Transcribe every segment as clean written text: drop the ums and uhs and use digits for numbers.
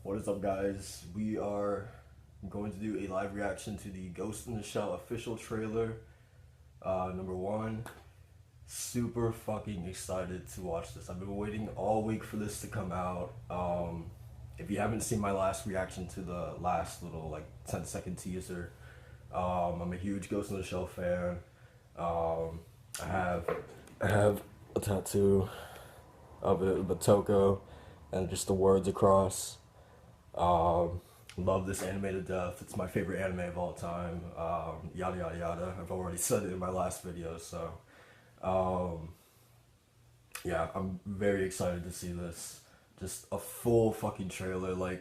What is up, guys? We are going to do a live reaction to the Ghost in the Shell official trailer, number one. Super fucking excited to watch this. I've been waiting all week for this to come out. If you haven't seen my last reaction to the last little 10-second teaser, I'm a huge Ghost in the Shell fan. I have a tattoo of it, Batoko, and just the words across. Love this anime to death. It's my favorite anime of all time. Yada yada yada. I've already said it in my last video, so yeah, I'm very excited to see this. Just a full fucking trailer.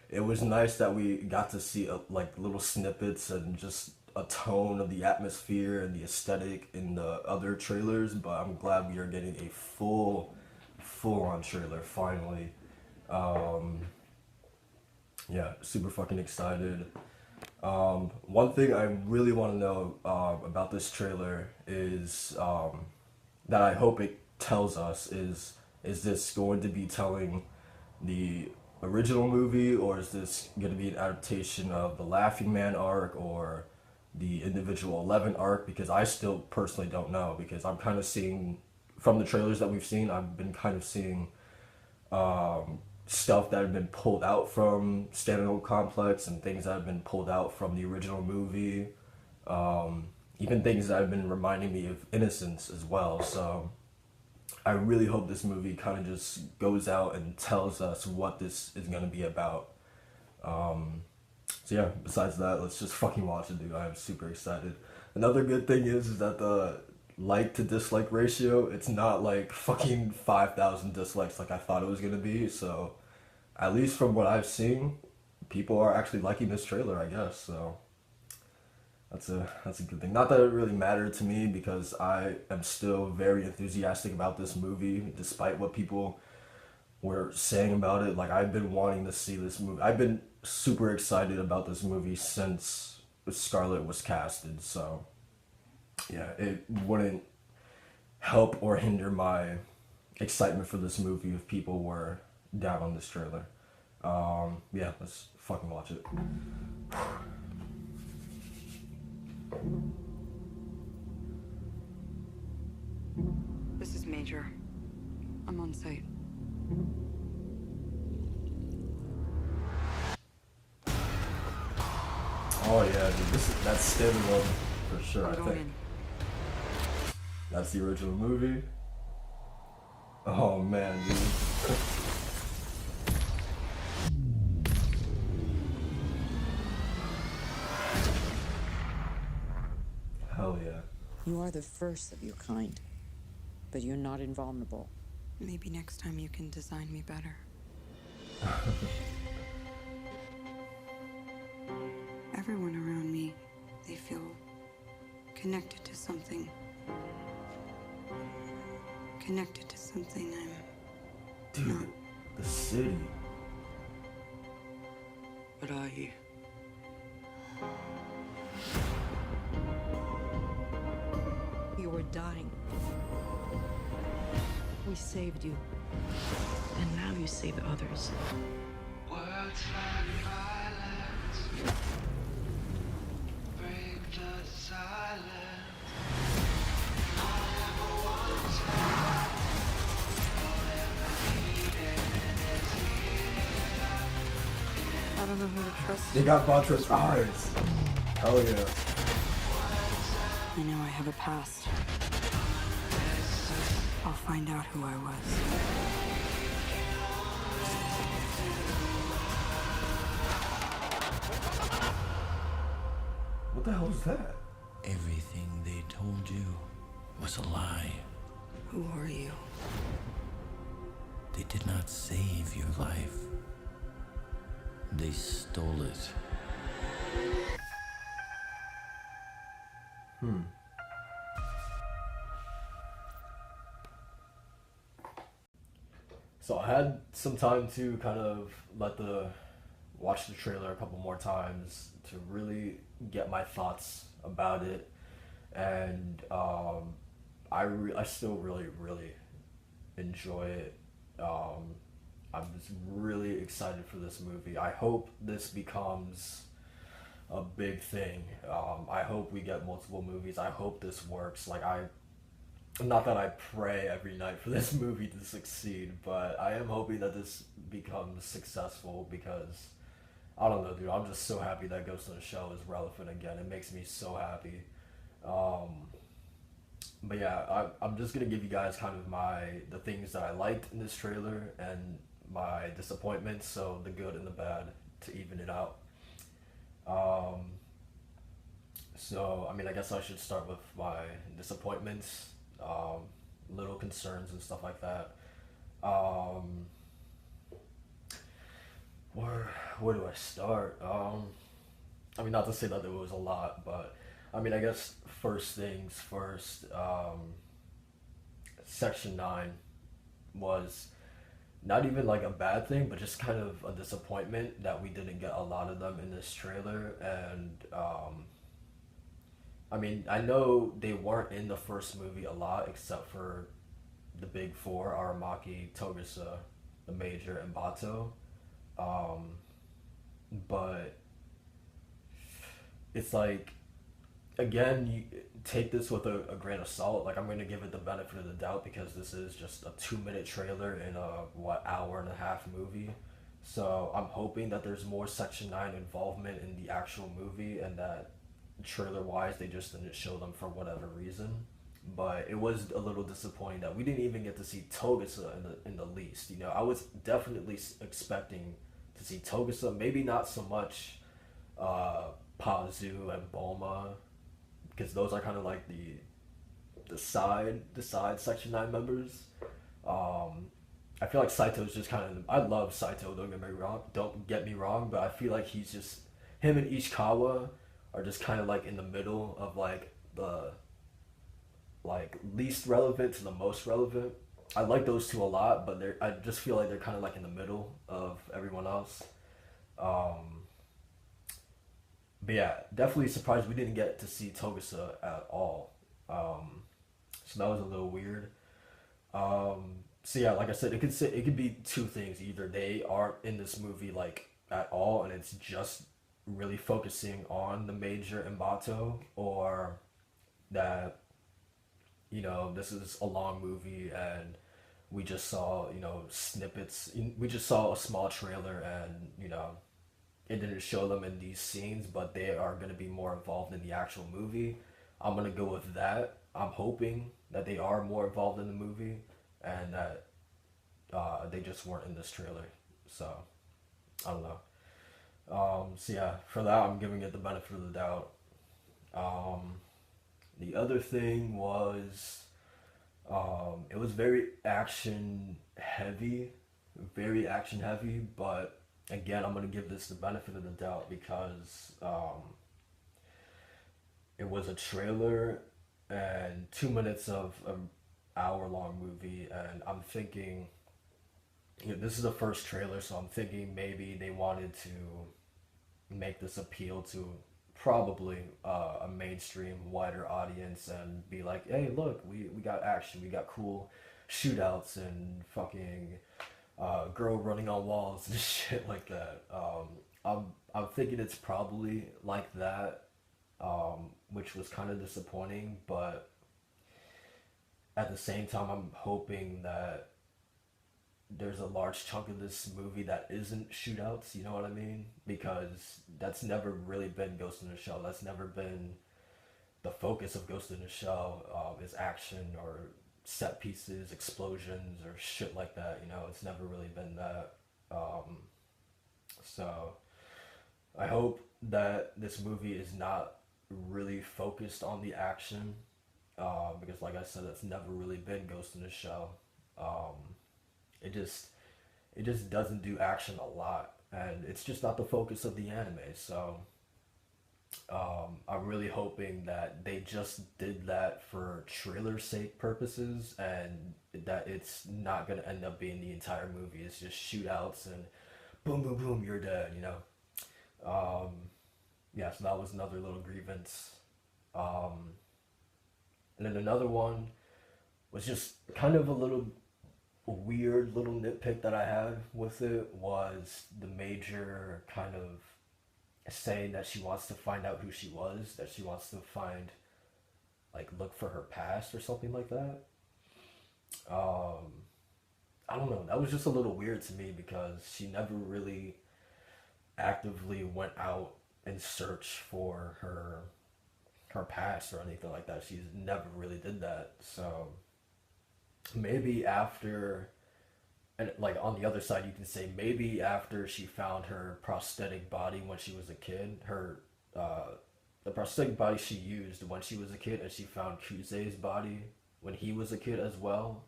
It was nice that we got to see little snippets and just a tone of the atmosphere and the aesthetic in the other trailers, but I'm glad we are getting a full on trailer finally. Yeah, super fucking excited. One thing I really want to know about this trailer is that I hope it tells us is this going to be telling the original movie, or is this going to be an adaptation of the Laughing Man arc or the individual 11 arc? Because I still personally don't know, because I'm kind of seeing from the trailers that we've seen, I've been kind of seeing stuff that have been pulled out from Standalone Complex and things that have been pulled out from the original movie. Even things that have been reminding me of Innocence as well. So I really hope this movie kind of just goes out and tells us what this is going to be about. So yeah, besides that, let's just fucking watch it, dude. I am super excited. Another good thing is that the like to dislike ratio, it's not like fucking 5,000 dislikes like I thought it was gonna be. So at least from what I've seen, people are actually liking this trailer, I guess. So that's a good thing. Not that it really mattered to me, because I am still very enthusiastic about this movie despite what people were saying about it. I've been wanting to see this movie. I've been super excited about this movie since Scarlett was casted. So yeah, it wouldn't help or hinder my excitement for this movie if people were down on this trailer. Yeah, let's fucking watch it. This is Major. I'm on site. Oh yeah, dude, that's standing one for sure. I'm I going think in. that's the original movie. Oh man, dude. Hell yeah. You are the first of your kind, but you're not invulnerable. Maybe next time you can design me better. Everyone around me, they feel connected to something. Connected to something I'm Dude, not. the city. What are you? You were dying. We saved you. And now you save others. Words like violence break the silence. All ever wanted, all ever needed is here. I don't know who to trust. They got Vantra's eyes. Hell yeah. I know I have a past. I'll find out who I was. What the hell is that? Everything they told you was a lie. Who are you? They did not save your life. They stole it. So I had some time to kind of watch the trailer a couple more times to really get my thoughts about it, and I still really enjoy it. I'm just really excited for this movie. I hope this becomes a big thing. I hope we get multiple movies. I hope this works. Like not that I pray every night for this movie to succeed, but I am hoping that this becomes successful because I don't know, dude. I'm just so happy that Ghost in the Shell is relevant again. It makes me so happy. Um, but yeah, I'm just gonna give you guys kind of the things that I liked in this trailer and my disappointments, so the good and the bad to even it out. Um, so I mean, I guess I should start with my disappointments, little concerns and stuff like that. Um, where do I start? I mean, not to say that there was a lot, but I mean, I guess first things first. Section 9 was not even like a bad thing, but just kind of a disappointment that we didn't get a lot of them in this trailer. And I mean, I know they weren't in the first movie a lot, except for the big four: Aramaki, Togusa, the Major, and Bato. Um, but it's like, again, you take this with a grain of salt. Like, I'm going to give it the benefit of the doubt because this is just a 2 minute trailer in a hour and a half movie. So I'm hoping that there's more Section 9 involvement in the actual movie, and that trailer wise they just didn't show them for whatever reason. But it was a little disappointing that we didn't even get to see Togusa in the least. You know, I was definitely expecting to see Togusa, maybe not so much Pazu and Bulma, because those are kind of like the side Section 9 members. I feel like Saito's just kind of, I love Saito, don't get me wrong, but I feel like he's just, him and Ishikawa are just kind of like in the middle of like the like least relevant to the most relevant. I like those two a lot, but I just feel like they're kind of like in the middle of everyone else. Um, but yeah, definitely surprised we didn't get to see Togusa at all. So that was a little weird. So yeah, like I said, it could be two things. Either they aren't in this movie like at all, and it's just really focusing on the Major and Bato, or that, you know, this is a long movie and we just saw, you know, snippets. We just saw a small trailer, and you know, it didn't show them in these scenes, but they are going to be more involved in the actual movie. I'm going to go with that. I'm hoping that they are more involved in the movie, and that they just weren't in this trailer. So I don't know. So yeah, for that I'm giving it the benefit of the doubt. The other thing was, it was very action heavy, but again, I'm gonna give this the benefit of the doubt because it was a trailer and 2 minutes of an hour long movie, and I'm thinking, you know, this is the first trailer, so I'm thinking maybe they wanted to make this appeal to probably a mainstream wider audience and be like, hey, look, we got action, we got cool shootouts and fucking girl running on walls and shit like that. I'm thinking it's probably like that, which was kind of disappointing, but at the same time I'm hoping that there's a large chunk of this movie that isn't shootouts, you know what I mean? Because that's never really been Ghost in the Shell. That's never been the focus of Ghost in the Shell, is action or set pieces, explosions, or shit like that, you know? It's never really been that. So I hope that this movie is not really focused on the action, because like I said, that's never really been Ghost in the Shell. It just doesn't do action a lot, and it's just not the focus of the anime. So I'm really hoping that they just did that for trailer sake purposes, and that it's not gonna end up being the entire movie. It's just shootouts and boom, boom, boom, you're dead, you know. Yeah, so that was another little grievance. And then another one was just kind of a little weird little nitpick that I had with it was the major kind of saying that she wants to find out who she was, that she wants to find, like, look for her past or something like that. Um, I don't know. That was just a little weird to me because she never really actively went out and searched for her past or anything like that. She's never really did that. So maybe after, and like on the other side, you can say maybe after she found her prosthetic body when she was a kid, her the prosthetic body she used when she was a kid, and she found Kuze's body when he was a kid as well.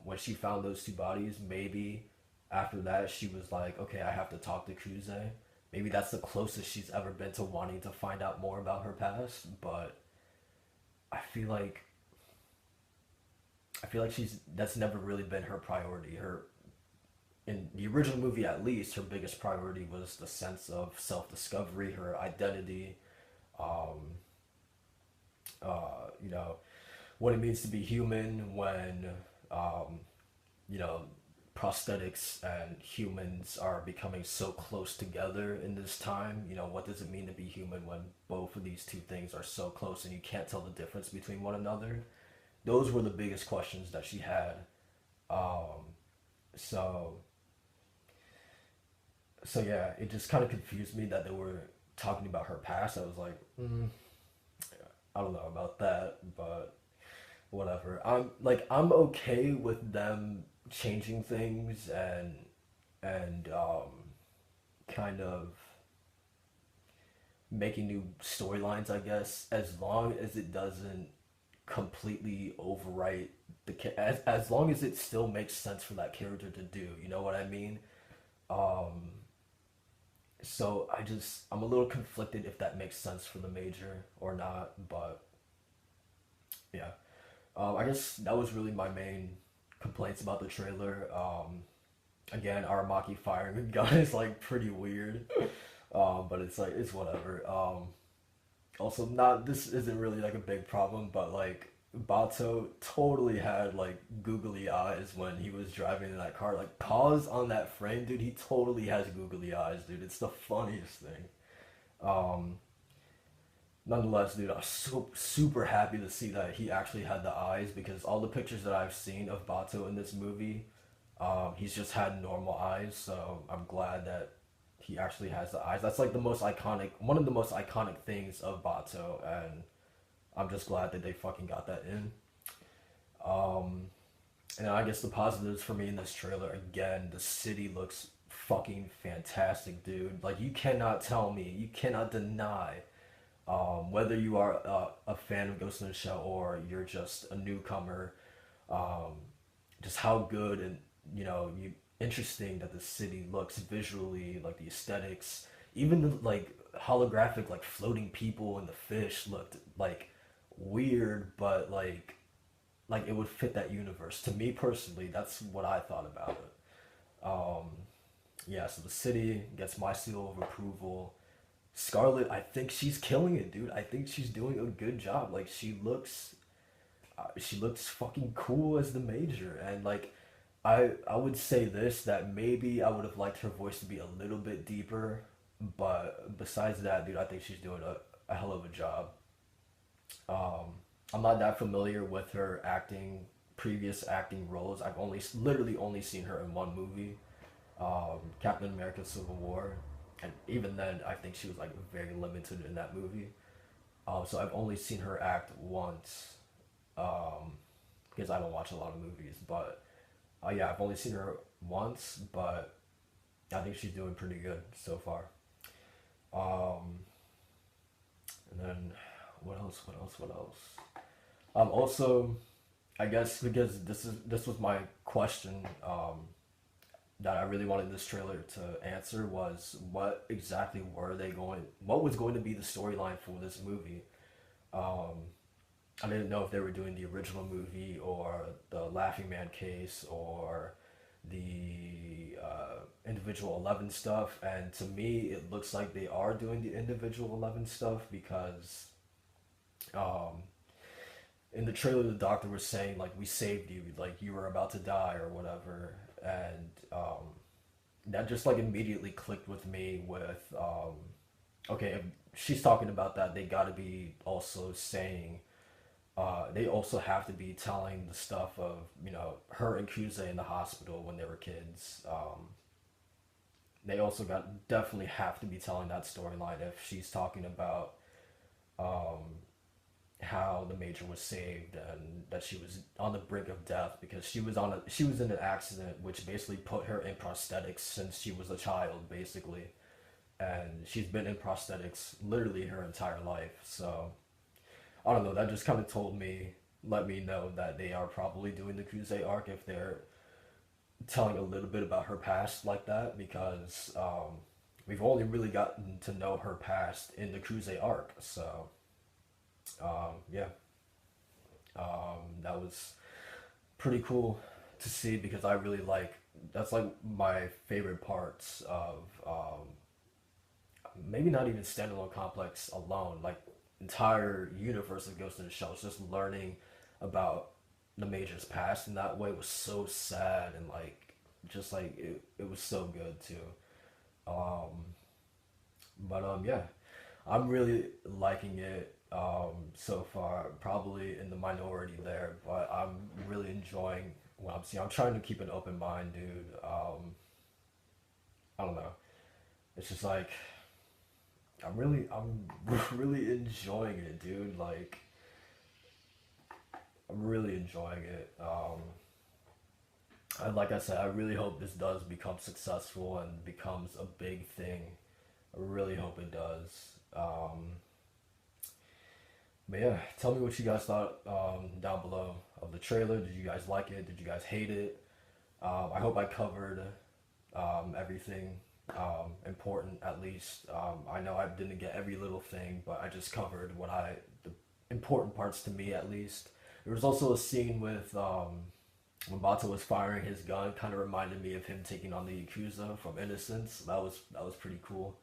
When she found those two bodies, maybe after that she was like, okay, I have to talk to Kuze. Maybe that's the closest she's ever been to wanting to find out more about her past. But I feel like she's that's never really been her priority. Her in the original movie, at least, her biggest priority was the sense of self-discovery, her identity, um, you know, what it means to be human when, um, you know, prosthetics and humans are becoming so close together in this time. You know, what does it mean to be human when both of these two things are so close and you can't tell the difference between one another? Those were the biggest questions that she had. Um, so, so yeah, it just kind of confused me that they were talking about her past. I was like, I don't know about that, but whatever. I'm okay with them changing things and kind of making new storylines, I guess, as long as it doesn't completely overwrite as long as it still makes sense for that character to do. You know what I mean? Um, so I'm a little conflicted if that makes sense for the major or not, but yeah. I guess that was really my main complaints about the trailer. Again, Aramaki firing a gun is like pretty weird, but it's like it's whatever. Also, not this isn't really like a big problem, but like Bato totally had like googly eyes when he was driving in that car. Like pause on that frame, dude. He totally has googly eyes, dude. It's the funniest thing. Um, Nonetheless, dude, I was so super happy to see that he actually had the eyes because all the pictures that I've seen of Bato in this movie, he's just had normal eyes. So I'm glad that he actually has the eyes. That's like the most iconic, one of the most iconic things of Bato, and I'm just glad that they fucking got that in. Um, and I guess the positives for me in this trailer, again, the city looks fucking fantastic, dude. Like you cannot tell me, you cannot deny whether you are a fan of Ghost in the Shell or you're just a newcomer, um, just how good and interesting that the city looks visually, like the aesthetics, even the like holographic like floating people and the fish looked like weird, but like it would fit that universe. To me personally, that's what I thought about it. Yeah, so the city gets my seal of approval. Scarlett, I think she's killing it, dude. I think she's doing a good job. Like she looks fucking cool as the major, and like I would say this that maybe I would have liked her voice to be a little bit deeper, but besides that, dude, I think she's doing a hell of a job. I'm not that familiar with her acting, previous acting roles. I've only literally only seen her in one movie, Captain America: Civil War, and even then, I think she was like very limited in that movie. So I've only seen her act once, because I don't watch a lot of movies. But yeah, I've only seen her once, but I think she's doing pretty good so far. Um, and then what else? What else? What else? Also, I guess because this was my question, that I really wanted this trailer to answer was what exactly what was going to be the storyline for this movie. Um, I didn't know if they were doing the original movie or the Laughing Man case or the individual 11 stuff, and to me it looks like they are doing the individual 11 stuff because um, in the trailer the doctor was saying like we saved you, like you were about to die or whatever, and that just like immediately clicked with me with okay, if she's talking about that, they got to be also saying they also have to be telling the stuff of, you know, her and Kuze in the hospital when they were kids. They also got definitely have to be telling that storyline if she's talking about how the Major was saved and that she was on the brink of death because she was in an accident which basically put her in prosthetics since she was a child basically, and she's been in prosthetics literally her entire life. So I don't know, that just kind of let me know that they are probably doing the Kuze arc if they're telling a little bit about her past like that, because we've only really gotten to know her past in the Kuze arc. So yeah, that was pretty cool to see because I really like, that's like my favorite parts of maybe not even standalone complex alone, like entire universe of Ghost in the Shell. It's just learning about the Major's past in that way was so sad and like just like it was so good too. Yeah, I'm really liking it so far. Probably in the minority there, but I'm really enjoying what I'm seeing. I'm trying to keep an open mind, dude. I don't know. It's just like I'm really enjoying it, dude. Like I'm really enjoying it. And like I said, I really hope this does become successful and becomes a big thing. I really hope it does. But yeah, tell me what you guys thought down below of the trailer. Did you guys like it? Did you guys hate it? I hope I covered everything important at least. I know I didn't get every little thing, but I just covered the important parts to me at least. There was also a scene with when Bato was firing his gun, kind of reminded me of him taking on the Yakuza from Innocence. That was pretty cool.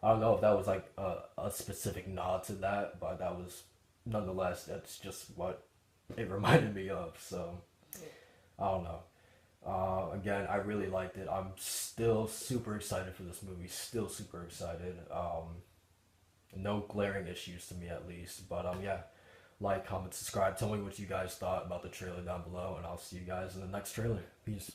I don't know if that was like a specific nod to that, but that was nonetheless, that's just what it reminded me of. So I don't know. Again, I really liked it. I'm still super excited for this movie. Still super excited. No glaring issues to me at least. But yeah, like, comment, subscribe. Tell me what you guys thought about the trailer down below, and I'll see you guys in the next trailer. Peace.